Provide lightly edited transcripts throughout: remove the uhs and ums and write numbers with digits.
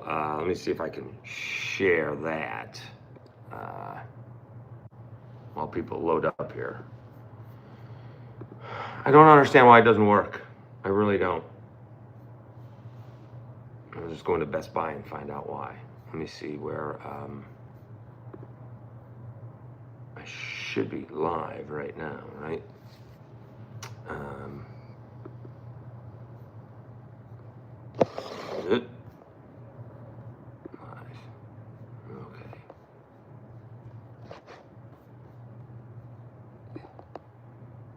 let me see if I can share that while people load up here. I don't understand why it doesn't work. I really don't. I'll just go into Best Buy and find out why. Let me see where I should be live right now, right? Good. Live. Okay.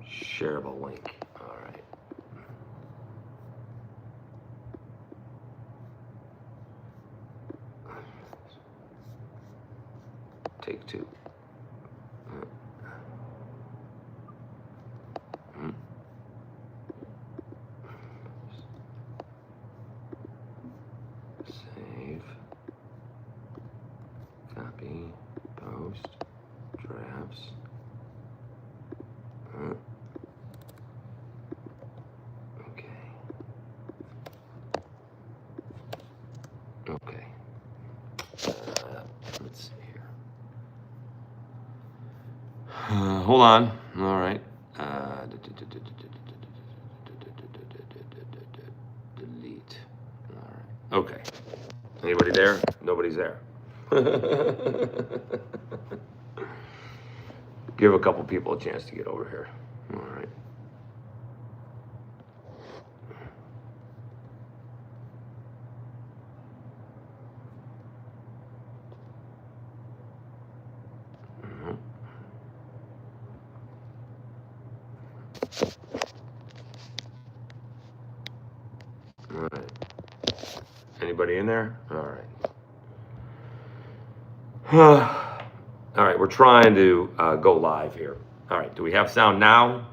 Shareable link. All right. Take two. Save. Copy. Post. Drafts. Okay. Okay. Let's see here. Hold on. All right. Delete. All right. Okay. Anybody there? Nobody's there. Give a couple people a chance to get over here. All right. All right. Anybody in there? All right. All right, we're trying to go live here. All right, do we have sound now?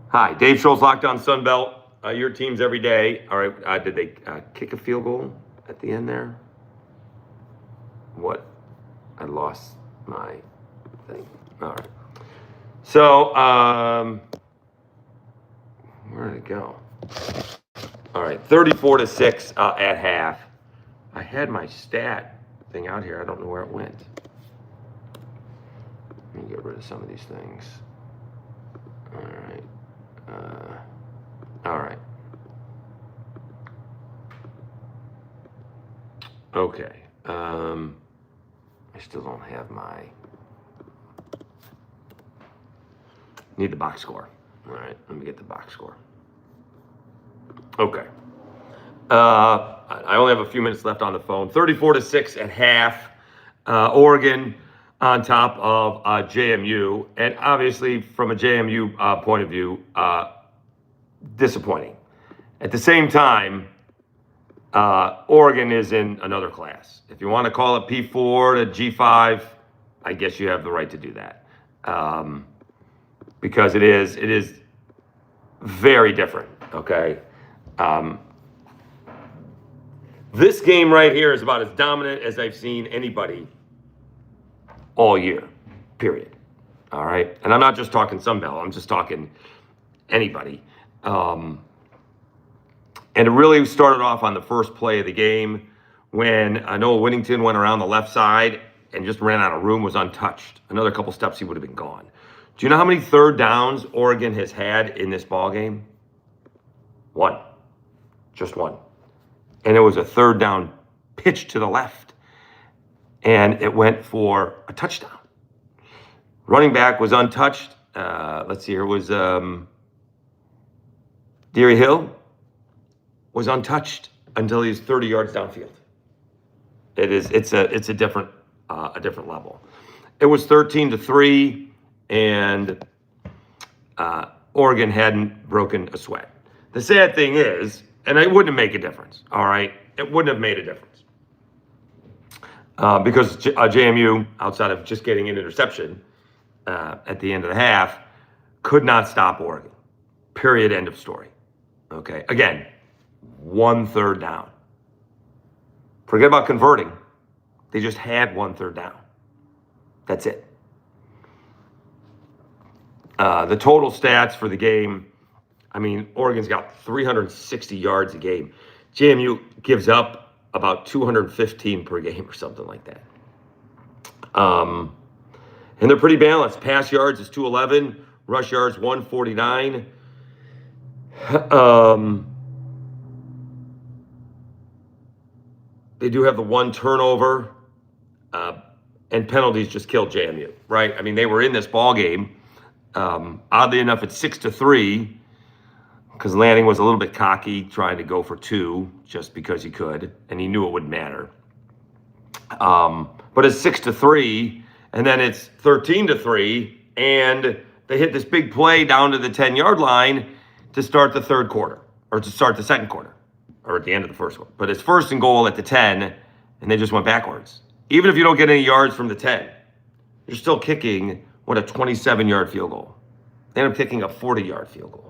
Hi, Dave Schultz, Locked On Sunbelt. Your teams every day. All right, did they kick a field goal at the end there? What? I lost my thing. All right. So, where did it go? All right, 34-6 at half. I had my stat thing out here. I don't know where it went. Let me get rid of some of these things. All right. All right. Okay. I still don't have my... Need the box score. All right, let me get the box score. Okay. I only have a few minutes left on the phone. 34-6 at half. Oregon on top of JMU. And obviously, from a JMU point of view, disappointing. At the same time, Oregon is in another class. If you want to call it P4 to G5, I guess you have the right to do that. Because it is very different, okay? This game right here is about as dominant as I've seen anybody all year, period. All right? And I'm not just talking Sunbelt. I'm just talking anybody. And it really started off on the first play of the game when Noah Whittington went around the left side and just ran out of room, was untouched. Another couple steps, he would have been gone. Do you know how many third downs Oregon has had in this ball game? One. Just one. And it was a third down pitch to the left. And it went for a touchdown. Running back was untouched. Let's see here. It was Deary Hill was untouched until he was 30 yards downfield. It's a different level. It was 13-3. And Oregon hadn't broken a sweat. The sad thing is, and it wouldn't make a difference, all right? It wouldn't have made a difference. Because JMU, outside of just getting an interception at the end of the half, could not stop Oregon. Period, end of story. Okay, again, one third down. Forget about converting. They just had one third down. That's it. The total stats for the game, I mean, Oregon's got 360 yards a game. JMU gives up about 215 per game or something like that. And they're pretty balanced. Pass yards is 211, rush yards 149. They do have the one turnover, and penalties just killed JMU, right? I mean, they were in this ball game. Oddly enough, it's 6-3 because Lanning was a little bit cocky, trying to go for 2 just because he could, and he knew it wouldn't matter. But it's 6-3, and then it's 13-3, and they hit this big play down to the 10-yard line to start the third quarter, or to start the second quarter, or at the end of the first one. But it's 1st and goal at the 10, and they just went backwards. Even if you don't get any yards from the 10, you're still kicking, a 27-yard field goal. They ended up kicking a 40-yard field goal.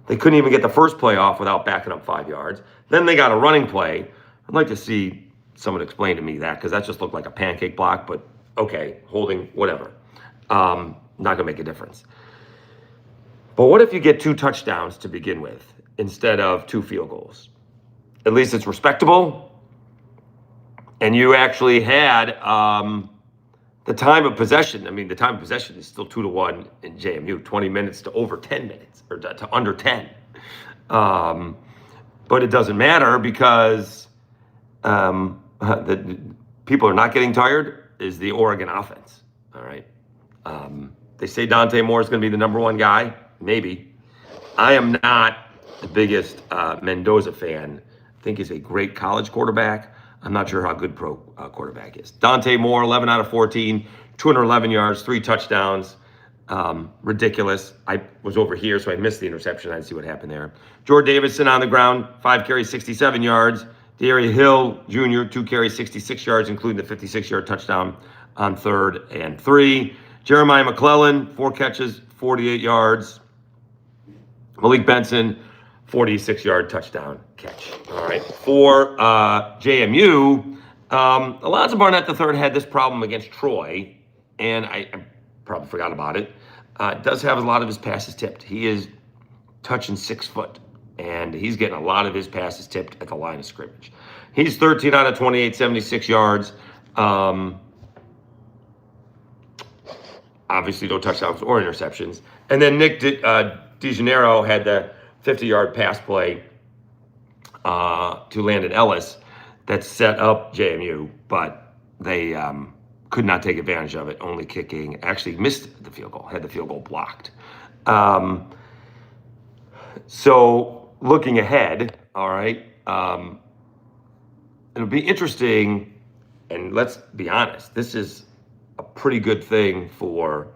They couldn't even get the first play off without backing up 5 yards. Then they got a running play. I'd like to see someone explain to me that, because that just looked like a pancake block, but okay, holding, whatever. Not going to make a difference. But what if you get 2 touchdowns to begin with instead of 2 field goals? At least it's respectable. And you actually had the time of possession. I mean, the time of possession is still 2-1 in JMU, 20 minutes to over 10 minutes, or to under 10. But it doesn't matter because the people are not getting tired is the Oregon offense, all right? They say Dante Moore is going to be the number 1 guy. Maybe. I am not the biggest Mendoza fan. I think he's a great college quarterback. I'm not sure how good pro quarterback is. Dante Moore, 11 out of 14, 211 yards, 3 touchdowns. Ridiculous. I was over here, so I missed the interception. I didn't see what happened there. Jordan Davidson on the ground, 5 carries, 67 yards. Darius Hill Jr., 2 carries, 66 yards, including the 56-yard touchdown on 3rd and 3. Jeremiah McClellan, 4 catches, 48 yards. Malik Benson, 46-yard touchdown catch. All right. For JMU, Alonzo Barnett III had this problem against Troy, and I probably forgot about it. Does have a lot of his passes tipped. He is touching 6 foot, and he's getting a lot of his passes tipped at the line of scrimmage. He's 13 out of 28, 76 yards. Obviously, no touchdowns or interceptions. And then Nick DeGennaro had the 50-yard pass play to Landon Ellis that set up JMU, but they could not take advantage of it, only kicking, actually missed the field goal, had the field goal blocked. So looking ahead, all right, it'll be interesting, and let's be honest, this is a pretty good thing for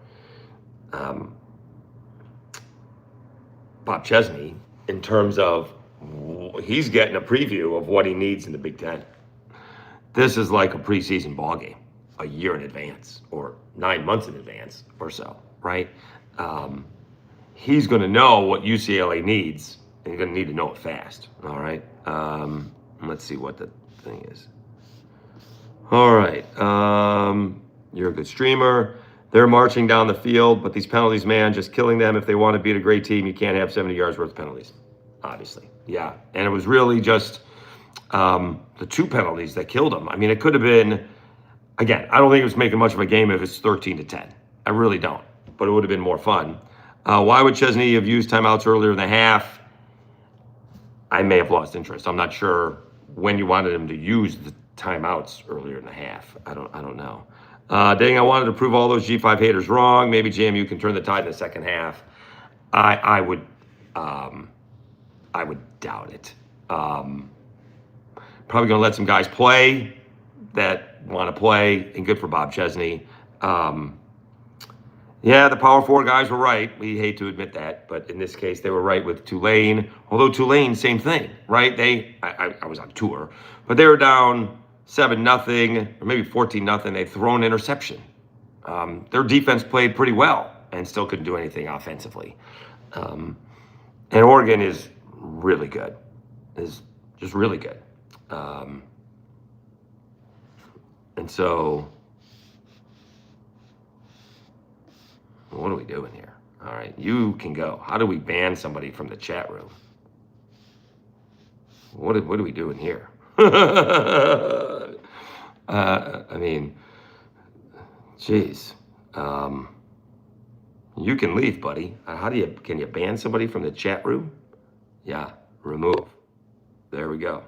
Bob Chesney in terms of he's getting a preview of what he needs in the Big Ten. This is like a preseason ball game, a year in advance or 9 months in advance or so, right? He's going to know what UCLA needs, and he's going to need to know it fast, all right? Let's see what the thing is. All right. You're a good streamer. They're marching down the field, but these penalties, man, just killing them. If they want to beat a great team, you can't have 70 yards worth of penalties, obviously. Yeah, and it was really just the 2 penalties that killed them. I mean, it could have been, again, I don't think it was making much of a game if it's 13-10. I really don't, but it would have been more fun. Why would Chesney have used timeouts earlier in the half? I may have lost interest. I'm not sure when you wanted him to use the timeouts earlier in the half. I don't know. Dang, I wanted to prove all those G5 haters wrong. Maybe JMU can turn the tide in the second half. I would doubt it. Probably going to let some guys play that want to play, and good for Bob Chesney. Yeah, the Power 4 guys were right. We hate to admit that, but in this case, they were right with Tulane. Although Tulane, same thing, right? I was on tour, but they were down 7-0 or maybe 14-0. They'd thrown an interception. Their defense played pretty well and still couldn't do anything offensively. And Oregon is really good, is just really good. And so, what are we doing here? All right, you can go. How do we ban somebody from the chat room? What are we doing here? I mean, geez. You can leave, buddy. Can you ban somebody from the chat room? Yeah, remove. There we go.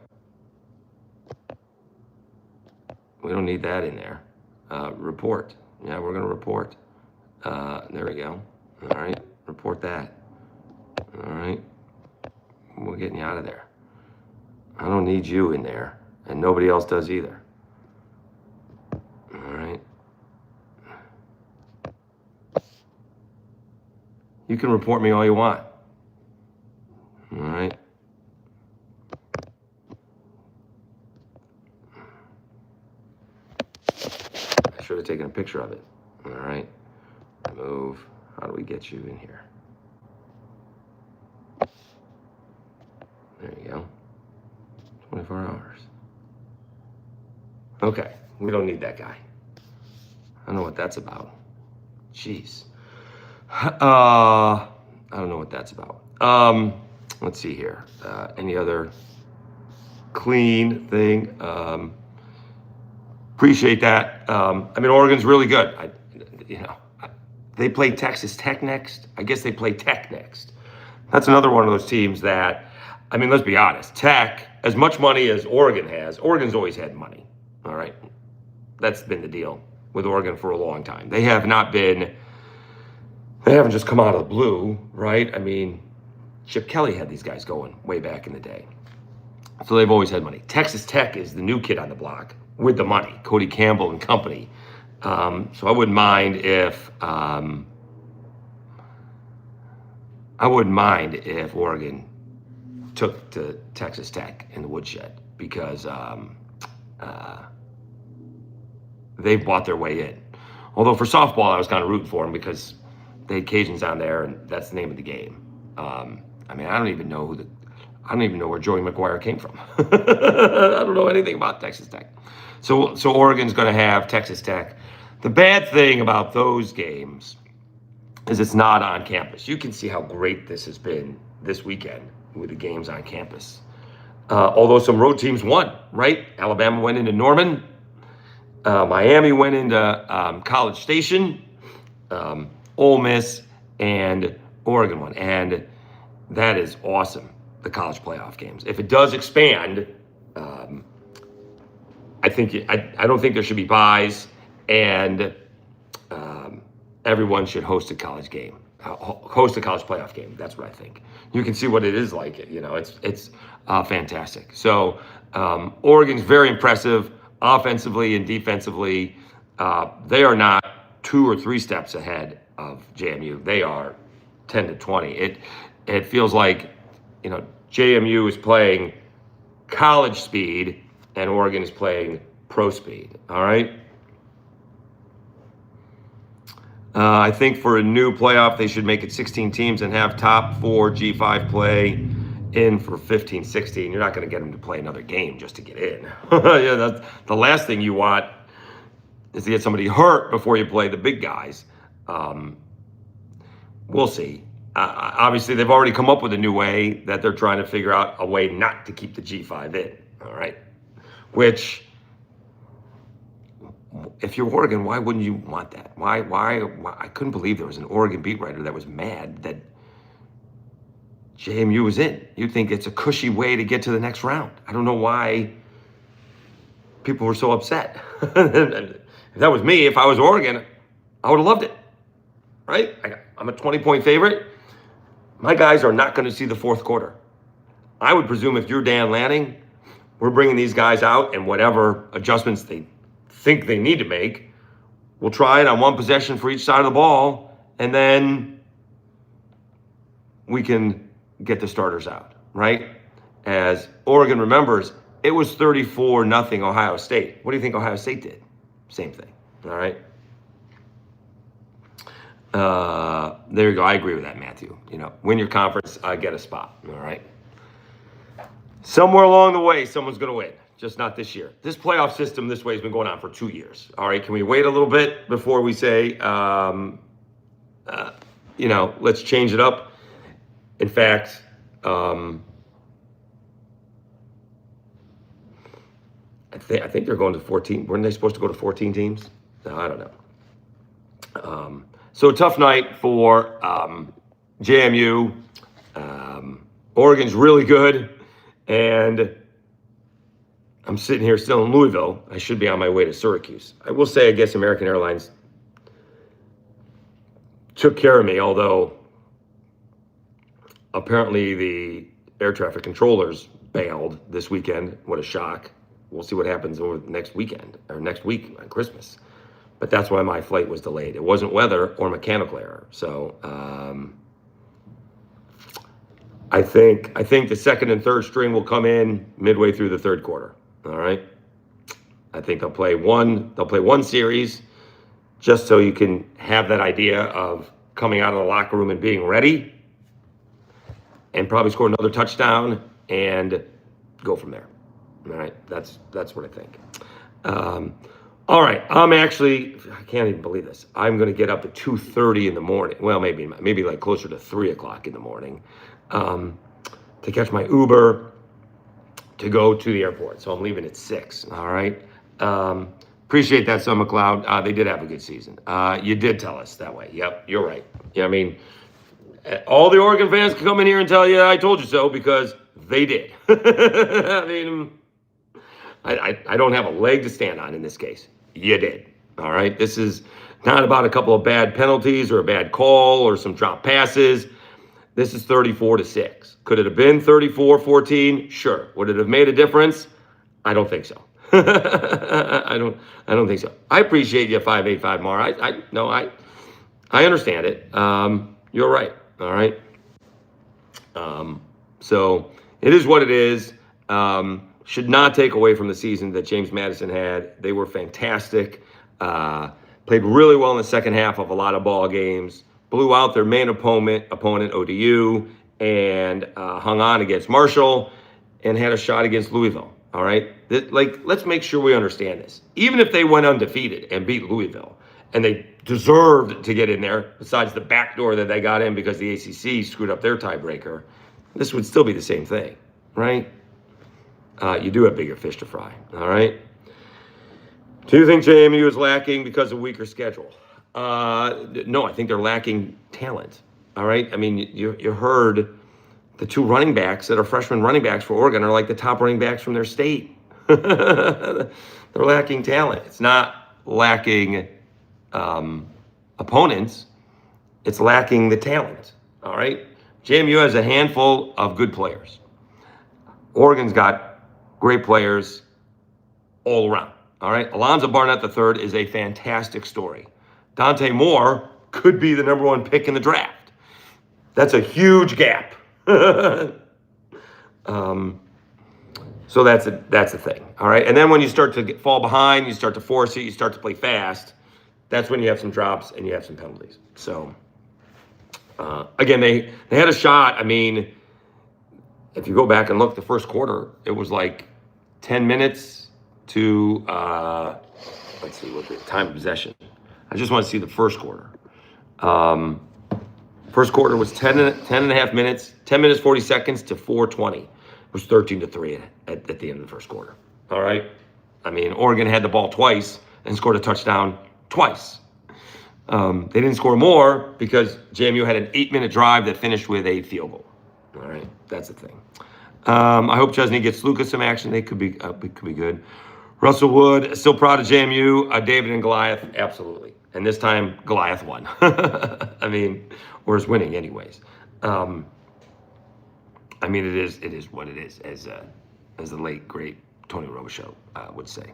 We don't need that in there. Report. Yeah, we're gonna report. There we go. All right, report that. All right, we're getting you out of there. I don't need you in there, and nobody else does either. All right. You can report me all you want. All right. I should have taken a picture of it. All right. Remove. How do we get you in here? There you go. 24 hours. Okay. We don't need that guy. I don't know what that's about. Jeez. I don't know what that's about. Let's see here. Any other clean thing? Appreciate that. Oregon's really good. They play Texas Tech next. I guess they play Tech next. That's another one of those teams that, let's be honest. Tech, as much money as Oregon has, Oregon's always had money. All right. That's been the deal with Oregon for a long time. They haven't just come out of the blue, right? Chip Kelly had these guys going way back in the day. So they've always had money. Texas Tech is the new kid on the block with the money, Cody Campbell and company. So I wouldn't mind if Oregon took to Texas Tech in the woodshed because they've bought their way in. Although for softball, I was kind of rooting for them because they had Cajuns on there, and that's the name of the game. I don't even know where Joey McGuire came from. I don't know anything about Texas Tech. So Oregon's going to have Texas Tech. The bad thing about those games is it's not on campus. You can see how great this has been this weekend with the games on campus. Although some road teams won, right? Alabama went into Norman. Miami went into College Station. Ole Miss and Oregon won. And that is awesome, the college playoff games. If it does expand, I don't think there should be buys, and everyone should host a college game, host a college playoff game. That's what I think. You can see what it is like. It's fantastic. So Oregon's very impressive offensively and defensively. They are not 2 or 3 steps ahead of JMU. They are 10 to 20. It feels like JMU is playing college speed and Oregon is playing pro speed. All right. I think for a new playoff, they should make it 16 teams and have top 4 G5 play in for 15, 16. You're not going to get them to play another game just to get in. That's the last thing you want is to get somebody hurt before you play the big guys. We'll see. Obviously, they've already come up with a new way that they're trying to figure out a way not to keep the G5 in. All right. Which, if you're Oregon, why wouldn't you want that? Why? I couldn't believe there was an Oregon beat writer that was mad that JMU was in. You'd think it's a cushy way to get to the next round. I don't know why people were so upset. If that was me, if I was Oregon, I would have loved it. Right? I'm a 20-point favorite. My guys are not going to see the fourth quarter. I would presume if you're Dan Lanning, we're bringing these guys out and whatever adjustments they think they need to make, we'll try it on one possession for each side of the ball, and then we can get the starters out, right? As Oregon remembers, it was 34-0 Ohio State. What do you think Ohio State did? Same thing, all right? There you go. I agree with that, Matthew. Win your conference, get a spot, all right? Somewhere along the way, someone's going to win. Just not this year. This playoff system this way has been going on for 2 years. All right, can we wait a little bit before we say let's change it up. In fact, I think they're going to 14. Weren't they supposed to go to 14 teams? No, I don't know. So a tough night for JMU. Oregon's really good, and I'm sitting here still in Louisville. I should be on my way to Syracuse. I will say, I guess American Airlines took care of me, although apparently the air traffic controllers bailed this weekend. What a shock. We'll see what happens over next weekend or next week on Christmas. But that's why my flight was delayed. It wasn't weather or mechanical error. So I think the second and third string will come in midway through the third quarter. All right. I think they'll play one series just so you can have that idea of coming out of the locker room and being ready, and probably score another touchdown and go from there. All right. That's what I think. All right, I can't even believe this. I'm going to get up at 2:30 in the morning. Well, maybe like closer to 3 o'clock in the morning to catch my Uber to go to the airport. So I'm leaving at 6, all right? Appreciate that, Summer Cloud. They did have a good season. You did tell us that way. Yep, you're right. Yeah, I mean, all the Oregon fans can come in here and tell you I told you so, because they did. I mean, I don't have a leg to stand on in this case. You did. All right. This is not about a couple of bad penalties or a bad call or some drop passes. This is 34-6. Could it have been 34-14? Sure. Would it have made a difference? I don't think so. I don't think so. I appreciate you 585 Mar. I understand it. You're right. All right. So it is what it is. Should not take away from the season that James Madison had. They were fantastic. Played really well in the second half of a lot of ball games. Blew out their main opponent ODU, and hung on against Marshall, and had a shot against Louisville. All right, let's make sure we understand this. Even if they went undefeated and beat Louisville, and they deserved to get in there, besides the back door that they got in because the ACC screwed up their tiebreaker, this would still be the same thing, right? You do have bigger fish to fry, all right? Do you think JMU is lacking because of weaker schedule? No, I think they're lacking talent, all right? I mean, you heard the two running backs that are freshman running backs for Oregon are like the top running backs from their state. They're lacking talent. It's not lacking opponents. It's lacking the talent, all right? JMU has a handful of good players. Oregon's got great players all around, all right? Alonzo Barnett III is a fantastic story. Dante Moore could be the number one pick in the draft. That's a huge gap. So that's a thing, all right? And then when you start to fall behind, you start to force it, you start to play fast, that's when you have some drops and you have some penalties. So, again, they had a shot. I mean, if you go back and look, the first quarter, it was like 10 minutes to, let's see, what the time of possession. I just want to see the first quarter. First quarter was 10 and a half minutes, 10 minutes, 40 seconds to 4:20. It was 13-3 at the end of the first quarter. All right? I mean, Oregon had the ball twice and scored a touchdown twice. They didn't score more because JMU had an 8-minute drive that finished with a field goal. All right? That's the thing. I hope Chesney gets Lucas some action. They could be good. Russell Wood, still proud of JMU. David and Goliath, absolutely. And this time, Goliath won. I mean, or is winning anyways. I mean, it is what it is, as the late, great Tony Robichaux would say.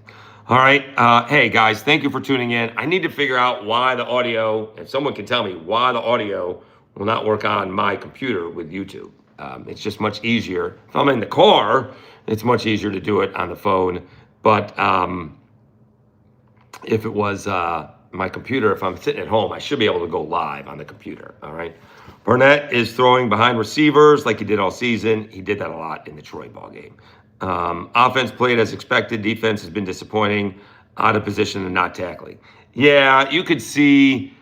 All right. Hey, guys, thank you for tuning in. I need to figure out why the audio, if someone can tell me why the audio will not work on my computer with YouTube. It's just much easier. If I'm in the car, it's much easier to do it on the phone. But if it was my computer, if I'm sitting at home, I should be able to go live on the computer, all right? Barnett is throwing behind receivers like he did all season. He did that a lot in the Troy ball game. Offense played as expected. Defense has been disappointing, out of position and not tackling. Yeah, you could see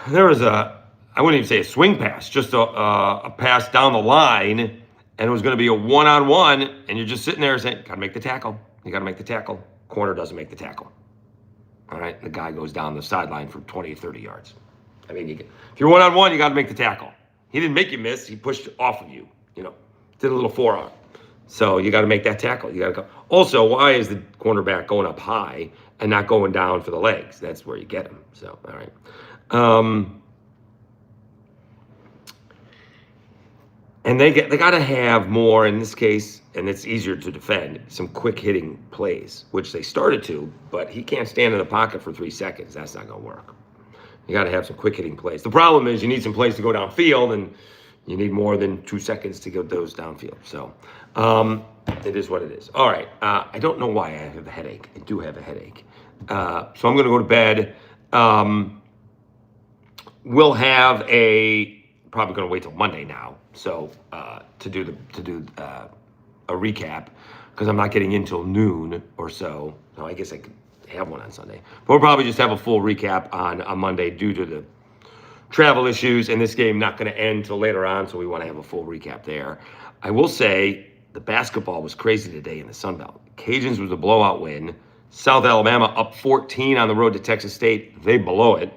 there was I wouldn't even say a swing pass, just a pass down the line, and it was going to be a one-on-one, and you're just sitting there saying, got to make the tackle. You got to make the tackle. Corner doesn't make the tackle. All right, the guy goes down the sideline for 20 or 30 yards. I mean, if you're one-on-one, you got to make the tackle. He didn't make you miss. He pushed off of you, did a little forearm. So you got to make that tackle. You got to go. Also, why is the cornerback going up high and not going down for the legs? That's where you get him. So, all right. And they got to have more in this case, and it's easier to defend, some quick hitting plays, which they started to, but he can't stand in the pocket for 3 seconds. That's not going to work. You got to have some quick hitting plays. The problem is you need some plays to go downfield, and you need more than 2 seconds to get those downfield. So it is what it is. All right. I don't know why I have a headache. I do have a headache. So I'm going to go to bed. We'll have probably going to wait till Monday now. So to do a recap, because I'm not getting in till noon or so. So I guess I could have one on Sunday. But we'll probably just have a full recap on Monday due to the travel issues, and this game not going to end till later on, so we want to have a full recap there. I will say the basketball was crazy today in the Sun Belt. Cajuns was a blowout win. South Alabama up 14 on the road to Texas State. They blow it.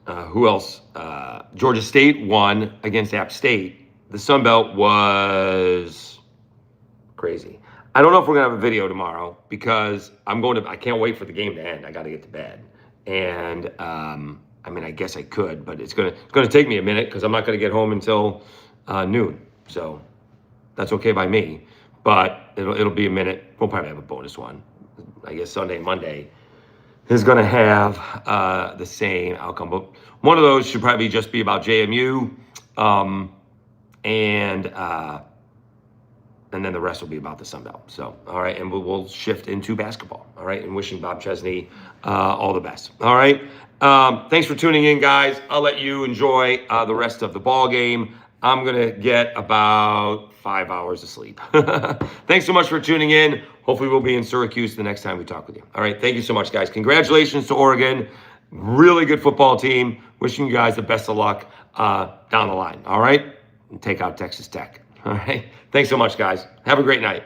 Who else? Georgia State won against App State. The Sun Belt was crazy. I don't know if we're going to have a video tomorrow because I can't wait for the game to end. I got to get to bed. And, I guess I could, but it's going to take me a minute because I'm not going to get home until noon. So that's okay by me. But it'll be a minute. We'll probably have a bonus one. I guess Sunday, Monday is going to have the same outcome. But one of those should probably just be about JMU. And then the rest will be about the Sun Belt. So, all right, and we'll shift into basketball, all right, and wishing Bob Chesney all the best, all right? Thanks for tuning in, guys. I'll let you enjoy the rest of the ball game. I'm going to get about 5 hours of sleep. Thanks so much for tuning in. Hopefully we'll be in Syracuse the next time we talk with you. All right, thank you so much, guys. Congratulations to Oregon. Really good football team. Wishing you guys the best of luck down the line, all right? And take out Texas Tech. All right. Thanks so much, guys. Have a great night.